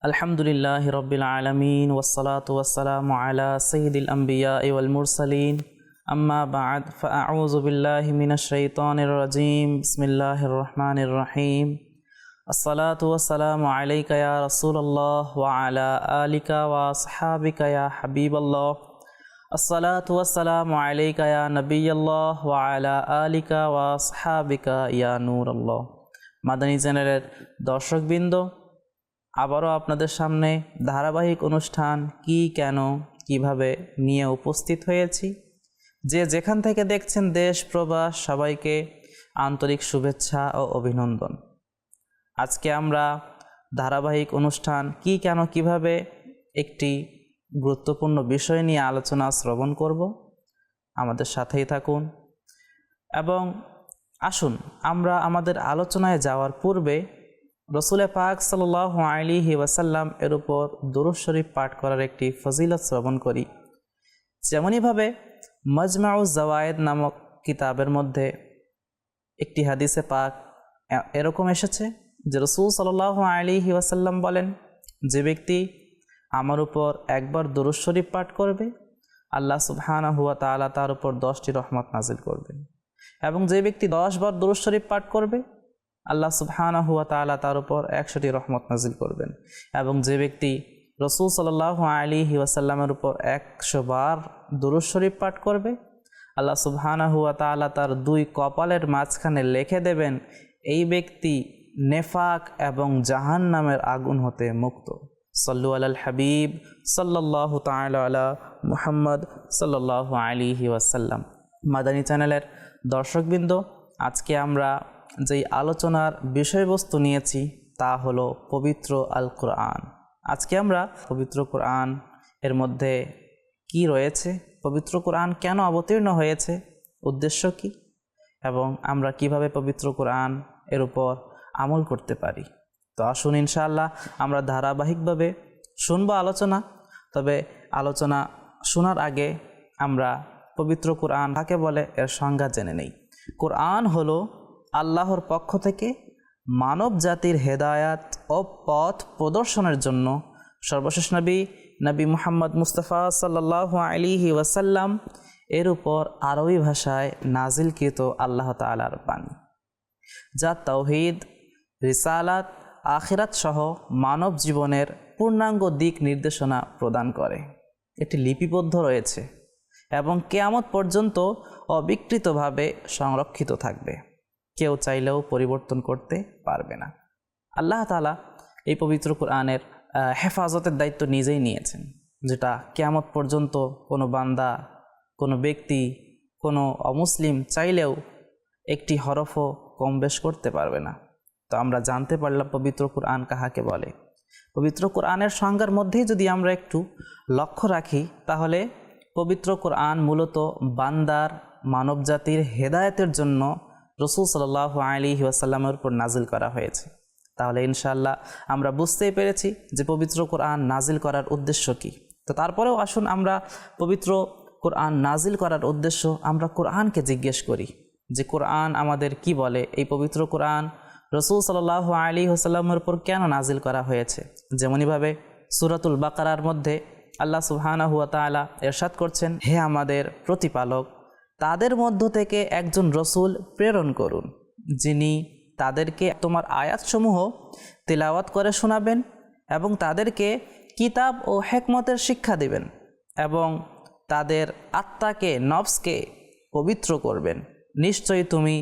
अल्हम्दुलिल्लाहि रब्बिल आलमीन वस्सलातु वस्सलामु अला सय्यिदिल अंबियाइ वल मुरसलीन अम्मा बअद फअऊज़ु बिल्लाहि मिनश शैतानिर रजीम बिस्मिल्लाहिर रहमानिर रहीम अस्सलातु वस्सलामु अलैका या रसूलल्लाह व अला आलिका व अस्हाबिका या हबीबल्लाह अस्सलातु वस्सलामु अलैका या नबियल्लाह व अला आलिका व अस्हाबिका या नूरल्लाह। মাদানী চ্যানেলের দর্শকবৃন্দ, আবারও আপনাদের সামনে ধারাবাহিক অনুষ্ঠান কি কেন কিভাবে নিয়ে উপস্থিত হয়েছি। যে যেখান থেকে দেখছেন দেশ প্রবাস সবাইকে আন্তরিক শুভেচ্ছা ও অভিনন্দন। আজকে আমরা ধারাবাহিক অনুষ্ঠান কি কেন কিভাবে একটি গুরুত্বপূর্ণ বিষয় নিয়ে আলোচনা শ্রবণ করব। আমাদের সাথেই থাকুন এবং আসুন আমরা আমাদের আলোচনায় যাওয়ার পূর্বে রসুল পাক সাল্লাল্লাহু আলাইহি ওয়াসাল্লাম এর উপর দুরূদ শরীফ পাঠ করার একটি ফজিলত শ্রবণ করি। যেমনইভাবে মাজমাউজ জাওয়ায়েদ নামক কিতাবের মধ্যে একটি হাদিসে পাক এরকম এসেছে যে রসুল সাল্লাল্লাহু আলাইহি ওয়াসাল্লাম বলেন, যে ব্যক্তি আমার উপর একবার দুরূদ শরীফ পাঠ করবে আল্লাহ সুবহানাহু ওয়া তাআলা তার উপর 10টি রহমত নাজিল করবেন, এবং যে ব্যক্তি 10 বার দুরূদ শরীফ পাঠ করবে আল্লাহ সুবহানাহু ওয়া তাআলা তার উপর 100টি রহমত নাজিল করবেন, এবং যে ব্যক্তি রাসূল সাল্লাল্লাহু আলাইহি ওয়াসাল্লামের উপর 100 বার দুরূদ শরীফ পাঠ করবে আল্লাহ সুবহানাহু ওয়া তাআলা তার দুই কপালের মাঝখানে লিখে দেবেন এই ব্যক্তি নেফাক এবং জাহান্নামের আগুন হতে মুক্ত। সাল্লু আলাল হাবিব সাল্লাল্লাহু তাআলা আলা মুহাম্মদ সাল্লাল্লাহু আলাইহি ওয়াসাল্লাম। মাদানী চ্যানেলের দর্শকবৃন্দ, আজকে আমরা যেই আলোচনার বিষয়বস্তু নিয়েছি তা হলো পবিত্র আল কোরআন। আজকে আমরা পবিত্র কোরআন এর মধ্যে কি রয়েছে, পবিত্র কোরআন কেন অবতীর্ণ হয়েছে, উদ্দেশ্য কি, এবং আমরা কিভাবে পবিত্র কোরআন এর উপর আমল করতে পারি। তো আসুন ইনশাআল্লাহ আমরা ধারাবাহিকভাবে শুনবো আলোচনা। তবে আলোচনা শোনার আগে আমরা পবিত্র কোরআন কাকে বলে এর সংজ্ঞা জেনে নেই। কোরআন হলো আল্লাহর পক্ষ থেকে মানব জাতির হেদায়াত ও পথ প্রদর্শনের জন্য সর্বশেষ নবী মুহাম্মদ মুস্তাফা সাল্লাল্লাহু আলাইহি ওয়াসাল্লাম এর উপর আরবি ভাষায় নাজিলকৃত আল্লাহ তাআলার বাণী, যা তাওহীদ, রিসালাত, আখিরাত সহ মানব জীবনের পূর্ণাঙ্গ দিক নির্দেশনা প্রদান করে। এটি লিপিবদ্ধ রয়েছে এবং কিয়ামত পর্যন্ত অবিকৃতভাবে সংরক্ষিত থাকবে, কেউ চাইলেও পরিবর্তন করতে পারবে না। আল্লাহ তাআলা এই পবিত্র কোরআনের হেফাজতের দায়িত্ব নিজেই নিয়েছেন, যেটা কিয়ামত পর্যন্ত কোনো বান্দা, কোনো ব্যক্তি, কোনো অমুসলিম চাইলেও একটি হরফও কম বেশ করতে পারবে না। তো আমরা জানতে পারলাম পবিত্র কোরআন কাহাকে বলে। পবিত্র কোরআনের সংজ্ঞার মধ্যেই যদি আমরা একটু লক্ষ্য রাখি, তাহলে পবিত্র কোরআন মূলত বান্দার মানবজাতির হেদায়েতের জন্য রাসূল সাল্লাল্লাহু আলাইহি ওয়াসাল্লামের উপর নাজিল করা হয়েছে। তাহলে ইনশাআল্লাহ আমরা বুঝতেই পেরেছি যে পবিত্র কোরআন নাজিল করার উদ্দেশ্য কি। তো তারপরেও আসুন আমরা পবিত্র কোরআন নাজিল করার উদ্দেশ্য আমরা কোরআনকে জিজ্ঞেস করি যে কোরআন আমাদের কি বলে, এই পবিত্র কোরআন রাসূল সাল্লাল্লাহু আলাইহি ওয়াসাল্লামের উপর কেন নাজিল করা হয়েছে। যেমনইভাবে সূরাতুল বাকারার মধ্যে আল্লাহ সুবহানাহু ওয়া তাআলা ইরশাদ করছেন, হে আমাদের প্রতিপালক, তাদের মধ্য থেকে একজন রসুল প্রেরণ করুন, যিনি তাদেরকে তোমার আয়াতসমূহ তিলাওয়াত করে শোনাবেন এবং তাদেরকে কিতাব ও হিকমতের শিক্ষা দিবেন এবং তাদের আত্মাকে, নফসকে পবিত্র করবেন। নিশ্চয়ই তুমি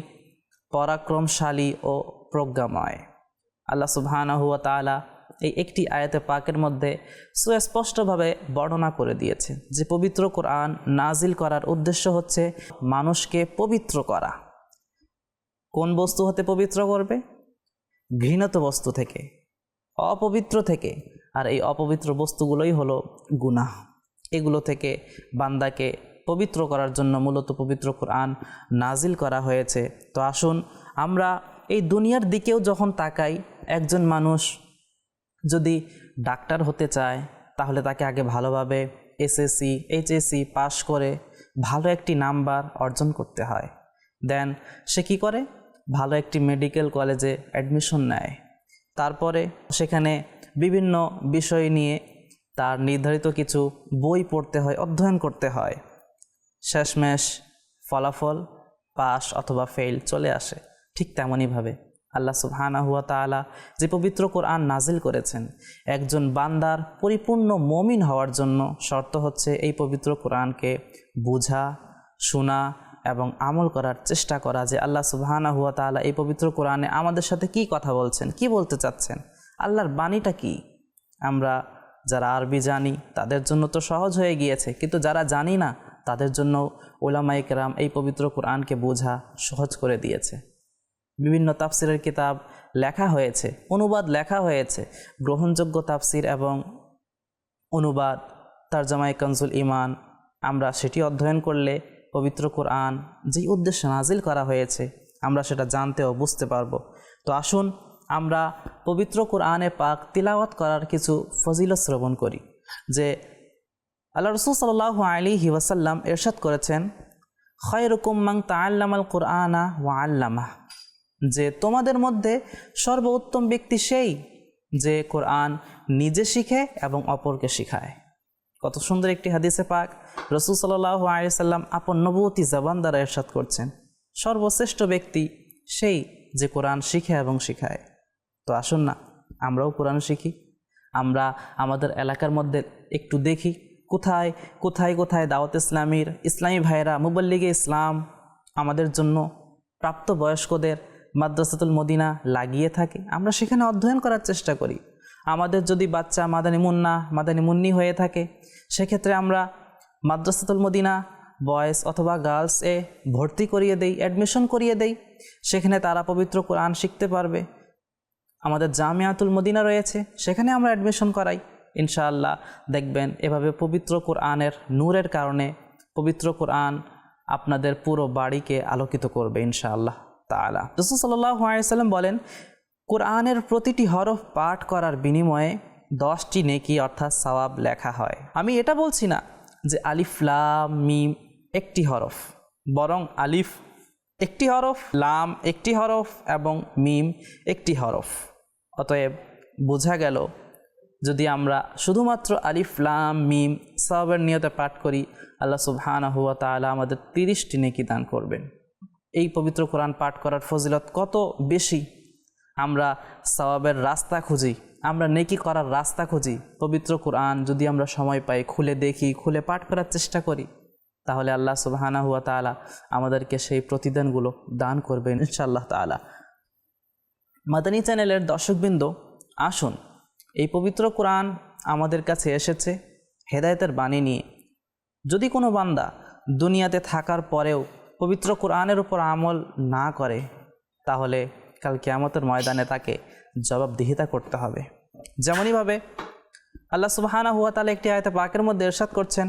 পরাক্রমশালী ও প্রজ্ঞাময়। আল্লাহ সুবহানাহু ওয়া তাআলা এই একটি আয়াতে পাকের মধ্যে সুস্পষ্টভাবে বর্ণনা করে দিয়েছে যে পবিত্র কোরআন নাজিল করার উদ্দেশ্য হচ্ছে মানুষকে পবিত্র করা। কোন বস্তু হতে পবিত্র করবে? ঘৃণিত বস্তু থেকে, অপবিত্র থেকে। আর এই অপবিত্র বস্তুগুলোই হলো গুনাহ। এগুলো থেকে বান্দাকে পবিত্র করার জন্য মূলত পবিত্র কোরআন নাজিল করা হয়েছে। তো আসুন আমরা এই দুনিয়ার দিকেও যখন তাকাই, একজন মানুষ যদি ডাক্তার হতে চায় তাহলে তাকে আগে ভালোভাবে এসএসসি, এইচএসসি পাশ করে ভালো একটি নাম্বার অর্জন করতে হয়। দেন সে কী করে? ভালো একটি মেডিকেল কলেজে অ্যাডমিশন নেয়, তারপরে সেখানে বিভিন্ন বিষয় নিয়ে তার নির্ধারিত কিছু বই পড়তে হয়, অধ্যয়ন করতে হয়। শেষমেশ ফলাফল পাস অথবা ফেল চলে আসে। ঠিক তেমনইভাবে আল্লাহ সুবহানাহু ওয়া তাআলা যে পবিত্র কোরআন নাজিল করেছেন, একজন বান্দার পরিপূর্ণ মুমিন হওয়ার জন্য শর্ত হচ্ছে এই পবিত্র কোরআনকে বোঝা, শোনা এবং আমল করার চেষ্টা করা, যে আল্লাহ সুবহানাহু ওয়া তাআলা এই পবিত্র কোরআনে আমাদের সাথে কি কথা বলছেন, কি বলতে চাচ্ছেন, আল্লাহর বাণীটা কি। আমরা যারা আরবি জানি তাদের জন্য তো সহজ হয়ে গিয়েছে, কিন্তু যারা জানি না তাদের জন্য উলামায়ে কেরাম এই পবিত্র কোরআনকে বোঝা সহজ করে দিয়েছে। বিভিন্ন তাফসিরের কিতাব লেখা হয়েছে, অনুবাদ লেখা হয়েছে। গ্রহণযোগ্য তাফসির এবং অনুবাদ তারজামায়ে কানজুল ঈমান, আমরা সেটি অধ্যয়ন করলে পবিত্র কোরআন যেই উদ্দেশ্যে নাজিল করা হয়েছে আমরা সেটা জানতে ও বুঝতে পারবো। তো আসুন আমরা পবিত্র কোরআনে পাক তিলাওয়াত করার কিছু ফজিলত শ্রবণ করি। যে আল্লাহ রাসূল সাল্লাল্লাহু আলাইহি ওয়াসাল্লাম ইরশাদ করেছেন, খায়রুকুম মান তাআল্লামাল কুরআনা ওয়া আল্লামাহ, যে তোমাদের মধ্যে সর্বোত্তম ব্যক্তি সেই যে কোরআন নিজে শিখে এবং অপরকে শিখায়। কত সুন্দর একটি হাদিসে পাক রাসূল সাল্লাল্লাহু আলাইহি ওয়াসাল্লাম আপন নবুয়তি জবান দ্বারা ইরশাদ করছেন, সর্বশ্রেষ্ঠ ব্যক্তি সেই যে কোরআন শিখে এবং শিখায়। তো আসুন না আমরাও কোরআন শিখি। আমরা আমাদের এলাকার মধ্যে একটু দেখি কোথায় কোথায় কোথায় দাওয়াত ইসলামীর ইসলামী ভাইয়েরা, মুবাল্লিগে ইসলাম আমাদের জন্য প্রাপ্তবয়স্কদের মাদ্রাসাতুল মদিনা লাগিয়ে থাকে। আমরা সেখানে অধ্যয়ন করার চেষ্টা করি। আমাদের যদি বাচ্চা মাদানী মুন্না মাদানী মুন্নি হয়ে থাকে, সেক্ষেত্রে আমরা মাদ্রাসাতুল মদিনা বয়েজ অথবা গার্লসে ভর্তি করিয়ে দেই, অ্যাডমিশন করিয়ে দেই। সেখানে তারা পবিত্র কোরআন শিখতে পারবে। আমাদের জামিয়াতুল মদিনা রয়েছে, সেখানে আমরা অ্যাডমিশন করাই। ইনশাআল্লাহ দেখবেন এভাবে পবিত্র কোরআনের নূরের কারণে পবিত্র কোরআন আপনাদের পুরো বাড়িকে আলোকিত করবে ইনশাআল্লাহ তাআলা। রাসূল সাল্লাল্লাহু আলাইহি ওয়াসাল্লাম বলেন, কোরআনের প্রতিটি হরফ পাঠ করার বিনিময়ে 10টি নেকি অর্থাৎ সওয়াব লেখা হয়। আমি এটা বলছি না যে আলিফ লাম মিম একটি হরফ, বরং আলিফ একটি হরফ, লাম একটি হরফ এবং মিম একটি হরফ। অতএব বোঝা গেল যদি আমরা শুধুমাত্র আলিফ লাম মিম সওয়াবের নিয়তে পাঠ করি, আল্লাহ সুবহানাহু ওয়া তাআলা আমাদের 30টি নেকি দান করবেন। এই পবিত্র কোরআন পাঠ করার ফজিলত কত বেশি। আমরা সওয়াবের রাস্তা খুঁজি, আমরা নেকি করার রাস্তা খুঁজি। পবিত্র কোরআন যদি আমরা সময় পাই খুলে দেখি, খুলে পাঠ করার চেষ্টা করি, তাহলে আল্লাহ সুবহানাহু ওয়া তাআলা আমাদেরকে সেই প্রতিদানগুলো দান করবেন ইনশাআল্লাহ তাআলা। মাদানী চ্যানেলের দর্শকবৃন্দ, আসুন এই পবিত্র কোরআন আমাদের কাছে এসেছে হেদায়েতের বাণী নিয়ে। যদি কোনো বান্দা দুনিয়াতে থাকার পরেও পবিত্র কোরআনের উপর আমল না করে, তাহলে কাল কিয়ামতের ময়দানে তাকে জবাবদিহিতা করতে হবে। যেমনইভাবে আল্লাহ সুবহানাহু ওয়া তাআলা একটি আয়াতে পাকের মধ্যে ইরশাদ করছেন,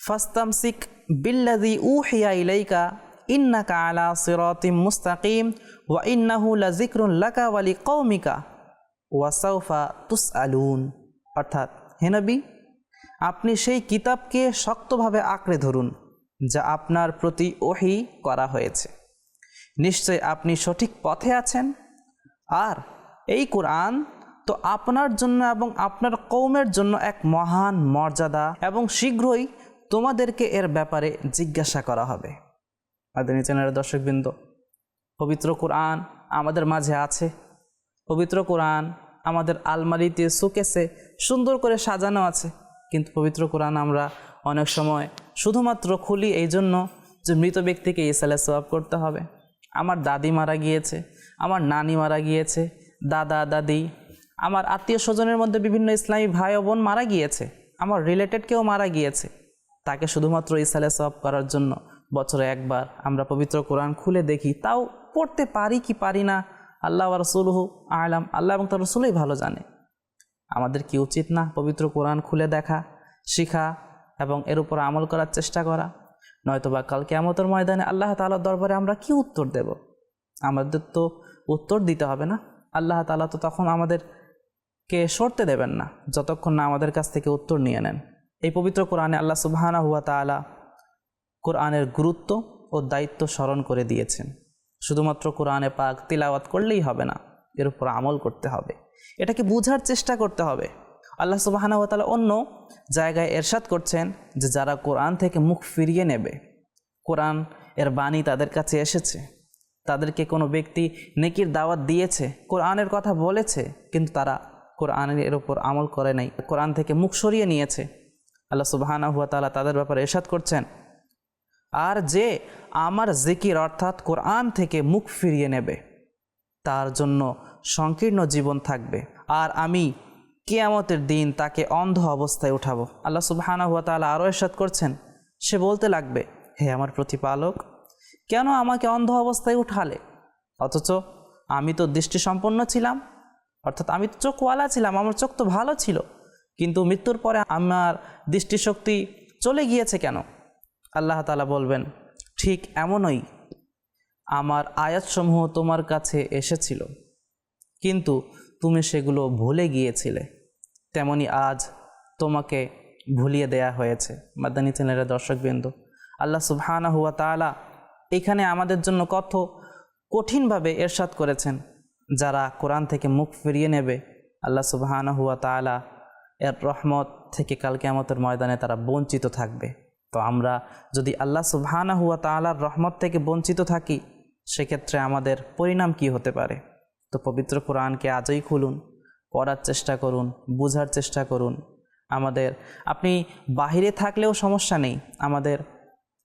ফাস্তামসিক বিল্লাযী উহিয়া ইলাইকা ইন্নাকা আলা সিরাতিম মুস্তাকিম ওয়া ইন্নাহু লাযিকরুন লাকা ওয়া লিকওমিকা ওয়া সাওফা তুসআলুন। অর্থাৎ হে নবী, আপনি সেই কিতাবকে শক্তভাবে আঁকড়ে ধরুন যা আপনার প্রতি ওহী করা হয়েছে। নিশ্চয় আপনি সঠিক পথে আছেন, আর এই কোরআন তো আপনার জন্য এবং আপনার কওমের জন্য এক মহান মর্যাদা, এবং শীঘ্রই তোমাদেরকে এর ব্যাপারে জিজ্ঞাসা করা হবে। মাদানী চ্যানেলের দর্শকবৃন্দ, পবিত্র কোরআন আমাদের মাঝে আছে। পবিত্র কোরআন আমাদের আলমারিতে শোকেসে সুন্দর করে সাজানো আছে, কিন্তু পবিত্র কোরআন আমরা অনেক সময় শুধুমাত্র খুলি এই জন্য যে মৃত ব্যক্তিকে ইসালে সওয়াব করতে হবে। আমার দাদি মারা গিয়েছে, আমার নানি মারা গিয়েছে, দাদা দাদি, আমার আত্মীয় স্বজনের মধ্যে বিভিন্ন ইসলামী ভাই ও বোন মারা গিয়েছে, আমার রিলেটেড কেউ মারা গিয়েছে, তাকে শুধুমাত্র ইসালে সওয়াব করার জন্য বছরে একবার আমরা পবিত্র কোরআন খুলে দেখি। তাও পড়তে পারি কি পারি না আল্লাহ ওয়া রাসূলুহু আ'লাম, আল্লাহ এবং তার রাসূলই ভালো জানে। আমাদের কি উচিত না পবিত্র কোরআন খুলে দেখা, শিখা এবং এর উপর আমল করার চেষ্টা করা? নয়তোবা কাল কিয়ামতের ময়দানে আল্লাহ তাআলার দরবারে আমরা কি উত্তর দেব? আমাদের তো উত্তর দিতে হবে না। আল্লাহ তাআলা তো তখন আমাদেরকে সরতে দেবেন না যতক্ষণ না আমাদের কাছ থেকে উত্তর নিয়ে নেন। এই পবিত্র কোরআনে আল্লাহ সুবহানাহু ওয়া তাআলা কোরআনের গুরুত্ব ও দায়িত্ব স্মরণ করে দিয়েছেন। শুধুমাত্র কোরআনে পাক তিলাওয়াত করলেই হবে না, এর উপর আমল করতে হবে। এটাকে বোঝার চেষ্টা করতে হবে। আল্লাহ সুবহানাহু ওয়া তাআলা অন্য জায়গায় ইরশাদ করছেন যে যারা কোরআন থেকে মুখ ফিরিয়ে নেবে, কোরআন এর বাণী তাদের কাছে এসেছে, তাদেরকে কোনো ব্যক্তি নেকির দাওয়াত দিয়েছে, কোরআনের কথা বলেছে, কিন্তু তারা কোরআনের উপর আমল করে নাই, কোরআন থেকে মুখ সরিয়ে নিয়েছে, আল্লাহ সুবহানাহু ওয়া তাআলা তাদের ব্যাপারে ইরশাদ করছেন, আর যে আমার জিকির অর্থাৎ কোরআন থেকে মুখ ফিরিয়ে নেবে তার জন্য সংকীর্ণ জীবন থাকবে, আর আমি কিয়ামতের দিন তাকে অন্ধ অবস্থায় উঠাবো। আল্লাহ সুবহানাহু ওয়া তাআলা আরও ইরশাদ করছেন, সে বলতে লাগবে, হে আমার প্রতিপালক, কেন আমাকে অন্ধ অবস্থায় উঠালে? অথচ আমি তো দৃষ্টিসম্পন্ন ছিলাম, অর্থাৎ আমি তো চোখওয়ালা ছিলাম, আমার চোখ তো ভালো ছিল, কিন্তু মৃত্যুর পরে আমার দৃষ্টিশক্তি চলে গিয়েছে কেন? আল্লাহ তাআলা বলবেন, ঠিক এমনই আমার আয়াতসমূহ তোমার কাছে এসেছিল, কিন্তু তুমি সেগুলো ভুলে গিয়েছিলে, তেমনি আজ তোমাকে ভুলিয়ে দেয়া হয়েছে। মাদানী চ্যানেলের দর্শকবৃন্দ, আল্লাহ সুবহানাহু ওয়া তাআলা এখানে আমাদের জন্য কত কঠিনভাবে ইরশাদ করেছেন, যারা কোরআন থেকে মুখ ফিরিয়ে নেবে আল্লাহ সুবহানাহু ওয়া তাআলা এর রহমত থেকে কাল কিয়ামতের ময়দানে তারা বঞ্চিত থাকবে। তো আমরা যদি আল্লাহ সুবহানাহু ওয়া তাআলার রহমত থেকে বঞ্চিত থাকি, সেক্ষেত্রে আমাদের পরিণাম কি হতে পারে? তো পবিত্র কোরআনকে আজই খুলুন, পড়ার চেষ্টা করুন, বোঝার চেষ্টা করুন। আপনি বাহিরে থাকলেও সমস্যা নেই, আমাদের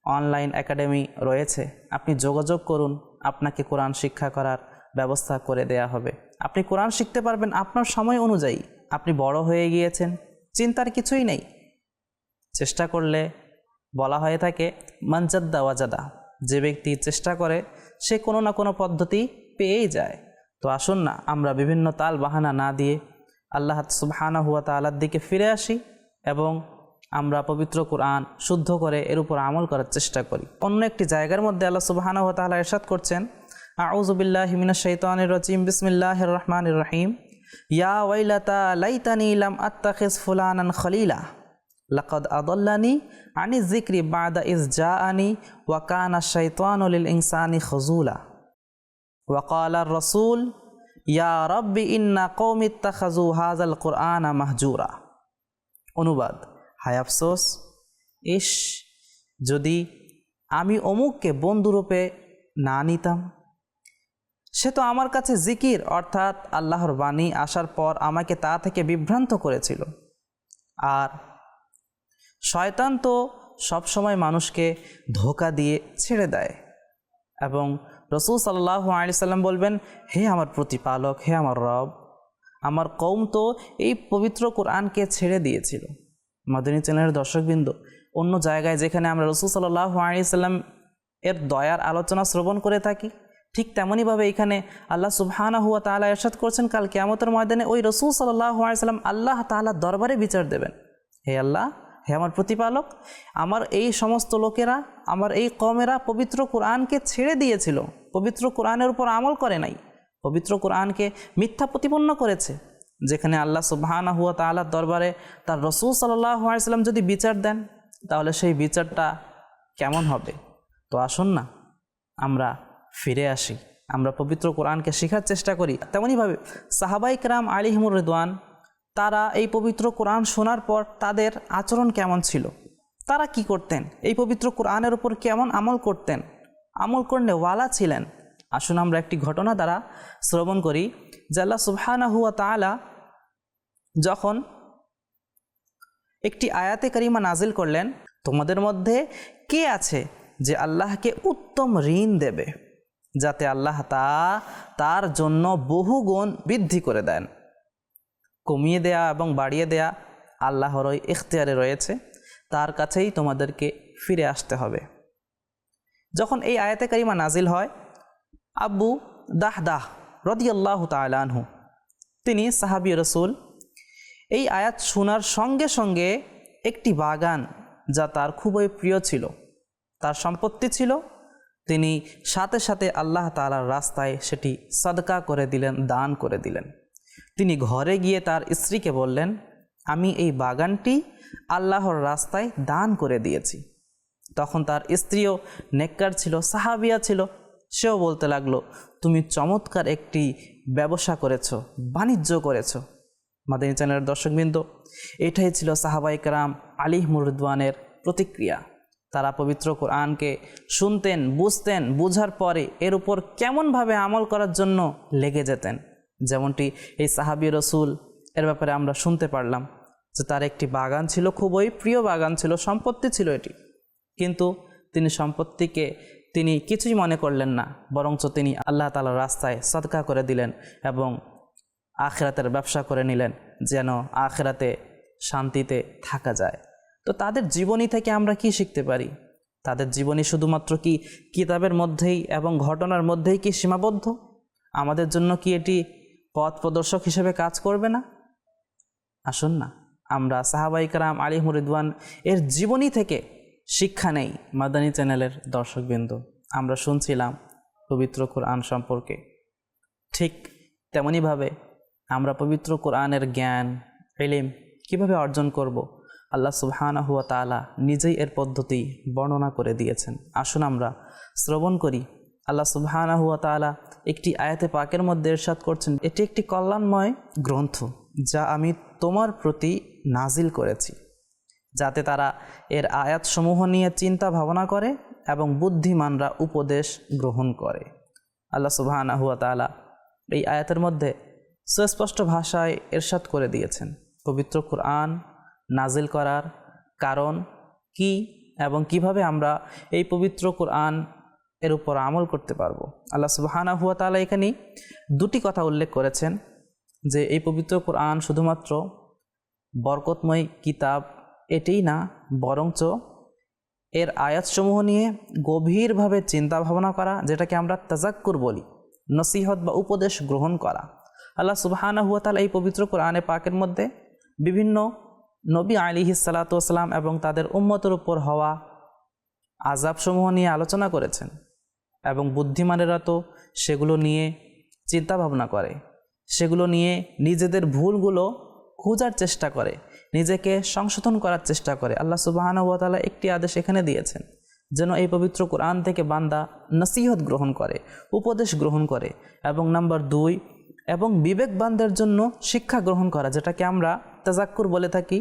অনলাইন একাডেমি রয়েছে, আপনি যোগাযোগ করুন, আপনাকে কোরআন শিক্ষা করার ব্যবস্থা করে দেয়া হবে। আপনি কোরআন শিখতে পারবেন আপনার সময় অনুযায়ী। আপনি বড় হয়ে গিয়েছেন, চিন্তার কিছুই নেই। চেষ্টা করলে বলা হয়ে থাকে মান জাদ্দা ওয়াজাদা, যে ব্যক্তি চেষ্টা করে সে কোনো না কোনো পদ্ধতি পেয়েই যায়। তো আসুন না আমরা বিভিন্ন তাল বাহানা না দিয়ে আল্লাহ সুবহানাহু ওয়া তাআলার দিকে ফিরে আসি এবং আমরা পবিত্র কোরআন শুদ্ধ করে এর উপর আমল করার চেষ্টা করি। অন্য একটি জায়গার মধ্যে আল্লাহ সুবহানাহু ওয়া তাআলা ইরশাদ করছেন, আউযু বিল্লাহি মিনাশ শাইতানির রাজিম, বিসমিল্লাহির রহমানির রহিম, ইয়া ওয়াইলাতা লাইতানি লাম আত্তাখিজ ফুলানান খলিলা লাকাদ আদাল্লানি আনি যিকরি বাদা ইজ জাআনি ওয়া কানা শাইতানু লিল ইনসানি খাযুলা ওয়া ক্বালা আর-রাসূল ইয়া রাব্বি ইন্না কওমি ইত্তাখাযু হাযাল কুরআনা মাহজুরা। অনুবাদ, হায় আফসোস, ইস, যদি আমি অমুককে বন্ধুরূপে না নিতাম, সে তো আমার কাছে জিকির অর্থাৎ আল্লাহর বাণী আসার পর আমাকে তা থেকে বিভ্রান্ত করেছিল। আর শয়তান তো সবসময় মানুষকে ধোঁকা দিয়ে ছেড়ে দেয়। এবং রাসূল সাল্লাল্লাহু আলাইহি সাল্লাম বলবেন, হে আমার প্রতিপালক, হে আমার রব, আমার কওম তো এই পবিত্র কোরআনকে ছেড়ে দিয়েছিল। মাদানী চ্যানেলের দর্শকবৃন্দ, অন্য জায়গায় যেখানে আমরা রাসূল সাল্লাল্লাহু আলাইহি সাল্লাম এর দয়ার আলোচনা শ্রবণ করে থাকি, ঠিক তেমনইভাবে এখানে আল্লাহ সুবহানাহু ওয়া তাআলা ইরশাদ করছেন, কাল কিয়ামতের ময়দানে ওই রাসূল সাল্লাল্লাহু আলাইহি সাল্লাম আল্লাহ তাআলার দরবারে বিচার দেবেন। হে আল্লাহ, হে আমার প্রতিপালক, আমার এই সমস্ত লোকেরা, আমার এই কওমেরা পবিত্র কোরআনকে ছেড়ে দিয়েছিল, পবিত্র কোরআনের উপর আমল করে নাই, পবিত্র কোরআনকে মিথ্যা প্রতিপন্ন করেছে। যেখানে আল্লাহ সুবহানাহু ওয়া তাআলার দরবারে তার রাসূল সাল্লাল্লাহু আলাইহি সাল্লাম যদি বিচার দেন, তাহলে সেই বিচারটা কেমন হবে? তো আসুন না আমরা ফিরে আসি, আমরা পবিত্র কোরআনকে শেখার চেষ্টা করি। তেমনইভাবে সাহাবায়ে কেরাম আলাইহিমুর রিদওয়ান, তারা এই পবিত্র কোরআন শোনার পর তাদের আচরণ কেমন ছিল, তারা কি করতেন, এই পবিত্র কোরআনের উপর কেমন আমল করতেন, আমল করলে ওয়ালা ছিলেন। আসুন আমরা একটি ঘটনা দ্বারা শ্রবণ করি যে আল্লাহ সুবহানাহু ওয়া তাআলা যখন একটি আয়াতে কারিমা নাজিল করলেন, তোমাদের মধ্যে কে আছে যে আল্লাহকে উত্তম ঋণ দেবে, যাতে আল্লাহ তার জন্য বহুগুণ বৃদ্ধি করে দেন। কমিয়ে দেয়া এবং বাড়িয়ে দেয়া আল্লাহরই ইখতিয়ারে রয়েছে, তার কাছেই তোমাদেরকে ফিরে আসতে হবে। যখন এই আয়াতে কারিমা নাজিল হয়, আবু দাহদাহ রাদিয়াল্লাহু তাআলা আনহু, তিনি সাহাবী রাসূল, এই আয়াত শোনার সঙ্গে সঙ্গে একটি বাগান যা তার খুবই প্রিয় ছিল, তার সম্পত্তি ছিল, তিনি সাথে সাথে আল্লাহ তাআলার রাস্তায় সেটি সাদকা করে দিলেন, দান করে দিলেন। তিনি ঘরে গিয়ে তার স্ত্রীকে বললেন, আমি এই বাগানটি আল্লাহর রাস্তায় দান করে দিয়েছি। তখন তার স্ত্রীও নেককার ছিল, সাহাবিয়া ছিল, সেও বলতে লাগলো, তুমি চমৎকার একটি ব্যবসা করেছো, বাণিজ্য করেছো। মাদানী চ্যানেলের দর্শকবৃন্দ, এটাই ছিল সাহাবায়ে কেরাম আলাইহিমুর রিদওয়ানের প্রতিক্রিয়া। তারা পবিত্র কোরআনকে শুনতেন, বুঝতেন, বুঝার পরে এর উপর কেমনভাবে আমল করার জন্য লেগে যেতেন। যেমনটি এই সাহাবী রসুল এর ব্যাপারে আমরা শুনতে পারলাম যে তার একটি বাগান ছিল, খুবই প্রিয় বাগান ছিল, সম্পত্তি ছিল এটি, কিন্তু তিনি সম্পত্তিকে তিনি কিছুই মনে করলেন না, বরঞ্চ তিনি আল্লাহ তাআলার রাস্তায় সদকা করে দিলেন এবং আখিরাতের ব্যবসা করে নিলেন, যেন আখিরাতে শান্তিতে থাকা যায়। তো তাদের জীবনী থেকে আমরা কি শিখতে পারি? তাদের জীবনী শুধুমাত্র কি কিতাবের মধ্যেই এবং ঘটনার মধ্যেই কি সীমাবদ্ধ? আমাদের জন্য কি এটি পথ প্রদর্শক হিসেবে কাজ করবে না? আসুন না আমরা সাহাবায়ে কেরাম আলাইহিমুর রিদওয়ান এর জীবনী থেকে শিক্ষা নেই। মাদানী চ্যানেলের দর্শকবৃন্দ, আমরা শুনছিলাম পবিত্র কোরআন সম্পর্কে, ঠিক তেমনিভাবে আমরা পবিত্র কোরআনের জ্ঞান, ইলম কীভাবে অর্জন করব, আল্লাহ সুবহানাহু ওয়া তাআলা নিজেই এর পদ্ধতি বর্ণনা করে দিয়েছেন। আসুন আমরা শ্রবণ করি। আল্লাহ সুবহানাহু ওয়া তাআলা একটি আয়াতে পাকের মধ্যে ইরশাদ করছেন, এটি একটি কল্যাণময় গ্রন্থ যা আমি তোমার প্রতি নাজিল করেছি, যাতে তারা এর আয়াতসমূহ নিয়ে চিন্তা ভাবনা করে এবং বুদ্ধিমানরা উপদেশ গ্রহণ করে। আল্লাহ সুবহানাহু ওয়া তাআলা এই আয়াতের মধ্যে সুস্পষ্ট ভাষায় ইরশাদ করে দিয়েছেন পবিত্র কোরআন নাজিল করার কারণ কি এবং কিভাবে আমরা এই পবিত্র কোরআন এর উপর আমল করতে পারবো। আল্লাহ সুবহানাহু ওয়া তাআলা এখানে দুটি কথা উল্লেখ করেছেন যে এই পবিত্র কোরআন শুধুমাত্র বরকতময় কিতাব এটাই না, বরঞ্চ এর আয়াতসমূহ নিয়ে গভীরভাবে চিন্তা ভাবনা করা, যেটাকে আমরা তাজাক্কুর বলি, নসিহত বা উপদেশ গ্রহণ করা। আল্লাহ সুবহানাহু ওয়া তাআলা এই পবিত্র কোরআনে পাকের মধ্যে বিভিন্ন নবী আলাইহিস সালাতু ওয়াস সালাম এবং তাদের উম্মতের উপর হওয়া আযাবসমূহ নিয়ে আলোচনা করেছেন এবং বুদ্ধিমানেরা তো সেগুলো নিয়ে চিন্তা ভাবনা করে, সেগুলো নিয়ে নিজেদের ভুলগুলো খোঁজার চেষ্টা করে, নিজেকে সংশোধন করার চেষ্টা করে। আল্লাহ সুবহানাহু ওয়া তাআলা একটি আদেশ এখানে দিয়েছেন যেন এই পবিত্র কোরআন থেকে বান্দা নসিহত গ্রহণ করে, উপদেশ গ্রহণ করে, এবং নাম্বার 2 এবং বিবেকবানদের জন্য শিক্ষা গ্রহণ করা, যেটাকে আমরা তাজাক্কুর বলে থাকি,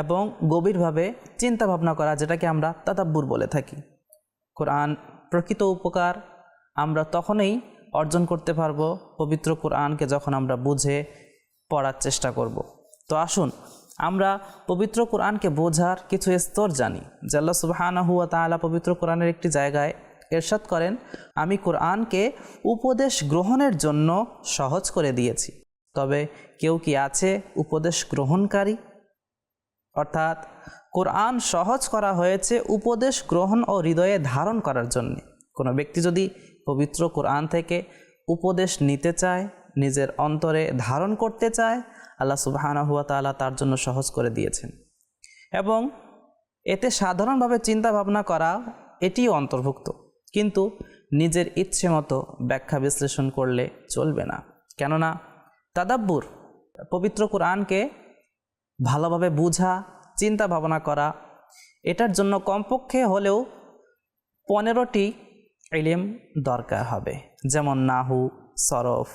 এবং গভীরভাবে চিন্তা ভাবনা করা, যেটাকে আমরা তাদাব্বুর বলে থাকি। কোরআন প্রকৃত উপকার আমরা তখনই অর্জন করতে পারবো পবিত্র কোরআনকে যখন আমরা বুঝে পড়ার চেষ্টা করব। তো আসুন আমরা পবিত্র কোরআনকে বোঝার কিছু স্তর জানি। যে আল্লাহ সুবহানাহু ওয়া তাআলা পবিত্র কোরআনের একটি জায়গায় ইরশাদ করেন, আমি কোরআনকে উপদেশ গ্রহণের জন্য সহজ করে দিয়েছি, তবে কেউ কি আছে উপদেশ গ্রহণকারী? অর্থাৎ কোরআন সহজ করা হয়েছে উপদেশ গ্রহণ ও হৃদয়ে ধারণ করার জন্য। কোনো ব্যক্তি যদি পবিত্র কোরআন থেকে উপদেশ নিতে চায়, নিজের অন্তরে ধারণ করতে চায়, আল্লাহ সুবহানাহু ওয়া তাআলা তার জন্য সহজ করে দিয়েছেন, এবং এতে সাধারণভাবে চিন্তা ভাবনা করা এটিও অন্তর্ভুক্ত। কিন্তু নিজের ইচ্ছে মতো ব্যাখ্যা বিশ্লেষণ করলে চলবে না, কেননা তাদাব্বুর পবিত্র কোরআনকে ভালোভাবে বোঝা, চিন্তা ভাবনা করা, এটার জন্য কমপক্ষে হলেও 15টি ইলম দরকার হবে, যেমন নাহু, সরফ,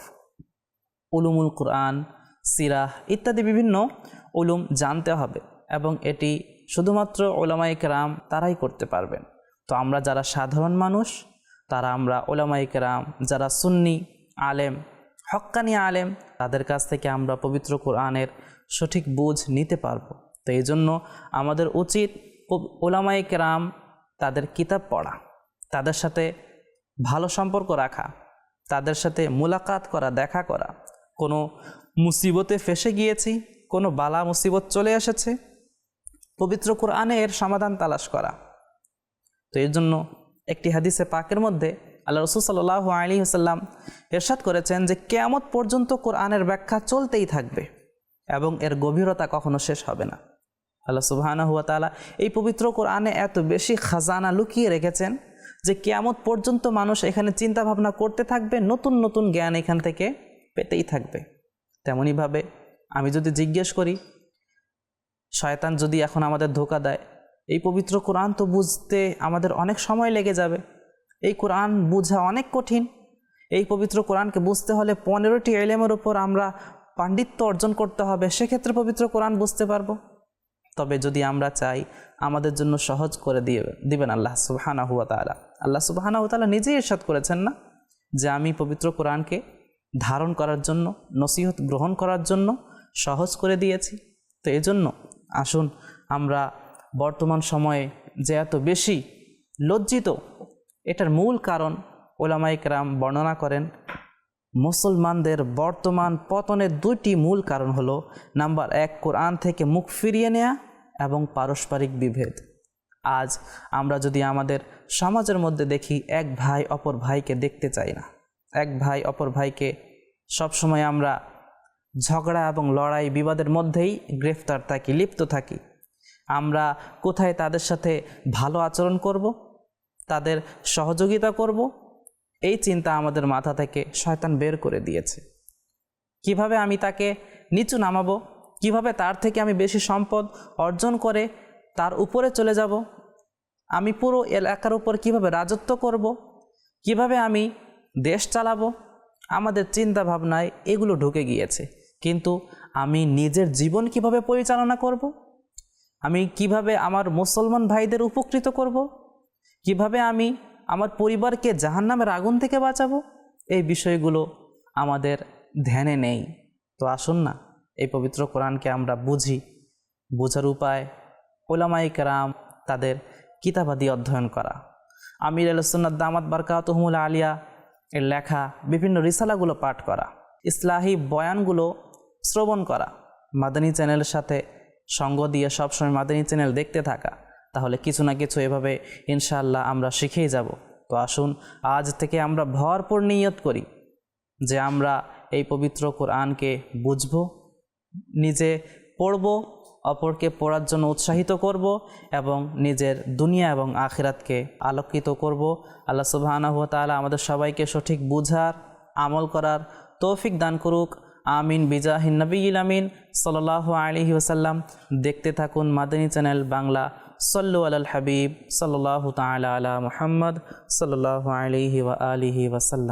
উলুমুল কোরআন, সিরাহ ইত্যাদি বিভিন্ন উলুম জানতে হবে, এবং এটি শুধুমাত্র উলামায়ে কেরাম তারাই করতে পারবেন। তো আমরা যারা সাধারণ মানুষ, তারা আমরা উলামায়ে কেরাম যারা সুন্নি আলেম, হক্কানি আলেম, তাদের কাছ থেকে আমরা পবিত্র কোরআনের সঠিক বুঝ নিতে পারবো। তো এই জন্য আমাদের উচিত উলামায়ে কেরাম তাদের কিতাব পড়া, তাদের সাথে ভালো সম্পর্ক রাখা, তাদের সাথে মুলাকাত করা, দেখা করা। কোনো মুসিবতে ফেসে গিয়েছি, কোনো বালা মুসিবত চলে এসেছে, পবিত্র কোরআনে এর সমাধান তালাশ করা। তো এর জন্য একটি হাদিসে পাকের মধ্যে আল্লাহ রাসূল সাল্লাল্লাহু আলাইহি ওয়াসাল্লাম ইরশাদ করেছেন যে কিয়ামত পর্যন্ত কোরআনের ব্যাখ্যা চলতেই থাকবে এবং এর গভীরতা কখনো শেষ হবে না। আল্লাহ সুবহানাহু ওয়া তাআলা এই পবিত্র কোরআনে এত বেশি খাজানা লুকিয়ে রেখেছেন যে কিয়ামত পর্যন্ত মানুষ এখানে চিন্তা ভাবনা করতে থাকবে, নতুন নতুন জ্ঞান এখান থেকে পেতেই থাকবে। তেমনইভাবে আমি যদি জিজ্ঞেস করি, শয়তান যদি এখন আমাদের ধোঁকা দেয়, এই পবিত্র কোরআন তো বুঝতে আমাদের অনেক সময় লেগে যাবে, এই কোরআন বোঝা অনেক কঠিন, এই পবিত্র কোরআনকে বুঝতে হলে 15টি ইলমের উপর আমরা পাণ্ডিত্য অর্জন করতে হবে, সেক্ষেত্রে পবিত্র কোরআন বুঝতে পারবো। তবে যদি আমরা চাই, আমাদের জন্য সহজ করে দিবেন আল্লাহ সুবহানাহু ওয়া তাআলা। আল্লাহ সুবহানাহু ওয়া তাআলা নিজেই ইরশাদ করেছেন না যে আমি পবিত্র কোরআনকে ধারণ করার জন্য, নসিহত গ্রহণ করার জন্য সহজ করে দিয়েছি। তো এজন্য আসুন আমরা বর্তমান সময়ে যে এত বেশি লজ্জিত, এটার মূল কারণ উলামায়ে কেরাম বর্ণনা করেন, মুসলমানদের বর্তমান পতনের 2টি মূল কারণ হলো, নাম্বার 1 কোরআন থেকে মুখ ফিরিয়ে নেয়া এবং পারস্পরিক বিভেদ। আজ আমরা যদি আমাদের সমাজের মধ্যে দেখি, এক ভাই অপর ভাইকে দেখতে চাই না, এক ভাই অপর ভাইকে সবসময় আমরা ঝগড়া এবং লড়াই বিবাদের মধ্যেই গ্রেফতার থাকি, লিপ্ত থাকি। আমরা কোথায় তাদের সাথে ভালো আচরণ করব, তাদের সহযোগিতা করব, এই চিন্তা আমাদের মাথা থেকে শয়তান বের করে দিয়েছে। কিভাবে আমি তাকে নিচু নামাবো, কিভাবে তার থেকে আমি বেশি সম্পদ অর্জন করে তার উপরে চলে যাব, আমি পুরো এলাকার উপর কিভাবে রাজত্ব করব, কিভাবে আমি দেশ চালাবো, আমাদের চিন্তা ভাবনায় এগুলো ঢুকে গিয়েছে। কিন্তু আমি নিজের জীবন কিভাবে পরিচালনা করব, আমি কিভাবে আমার মুসলমান ভাইদের উপকৃত করব, কিভাবে আমি আমার পরিবারকে জাহান্নামের আগুন থেকে বাঁচাবো, এই বিষয়গুলো আমাদের ধ্যানে নেই। তো আসুন না, এই পবিত্র কোরআনকে আমরা বুঝি। বোঝার উপায় উলামায়ে কেরাম তাদের কিতাবাদি অধ্যয়ন করা, আমির আহলে সুন্নাত দামাত বারকাতুহুমুল আলিয়া এর লেখা বিভিন্ন রিসালাগুলো পাঠ করা, ইসলাহি বয়ানগুলো শ্রবণ করা, মাদানী চ্যানেলের সাথে সঙ্গ দিয়ে সবসময় মাদানী চ্যানেল দেখতে থাকা, তাহলে কিছু না কিছু এভাবে ইনশাআল্লাহ আমরা শিখেই যাব। তো আসুন আজ থেকে আমরা ভরপুর নিয়ত করি যে আমরা এই পবিত্র কোরআনকে বুঝব, নিজে পড়ব, অপরকে পড়ার জন্য উৎসাহিত করব এবং নিজের দুনিয়া এবং আখিরাতকে আলোকিত করব। আল্লাহ সুবহানাহু ওয়া তাআলা আমাদের সবাইকে সঠিক বুঝার, আমল করার তৌফিক দান করুক। আমিন বিজাহিন নবিয়িল আমিন সাল্লাল্লাহু আলাইহি ওয়াসাল্লাম। দেখতে থাকুন মাদানী চ্যানেল বাংলা। সল্লু আলাল হাবিব সাল্লাল্লাহু তাআলা আলা মুহাম্মদ সাল্লাল্লাহু আলাইহি ওয়া আলিহি ওয়াসাল্লাম।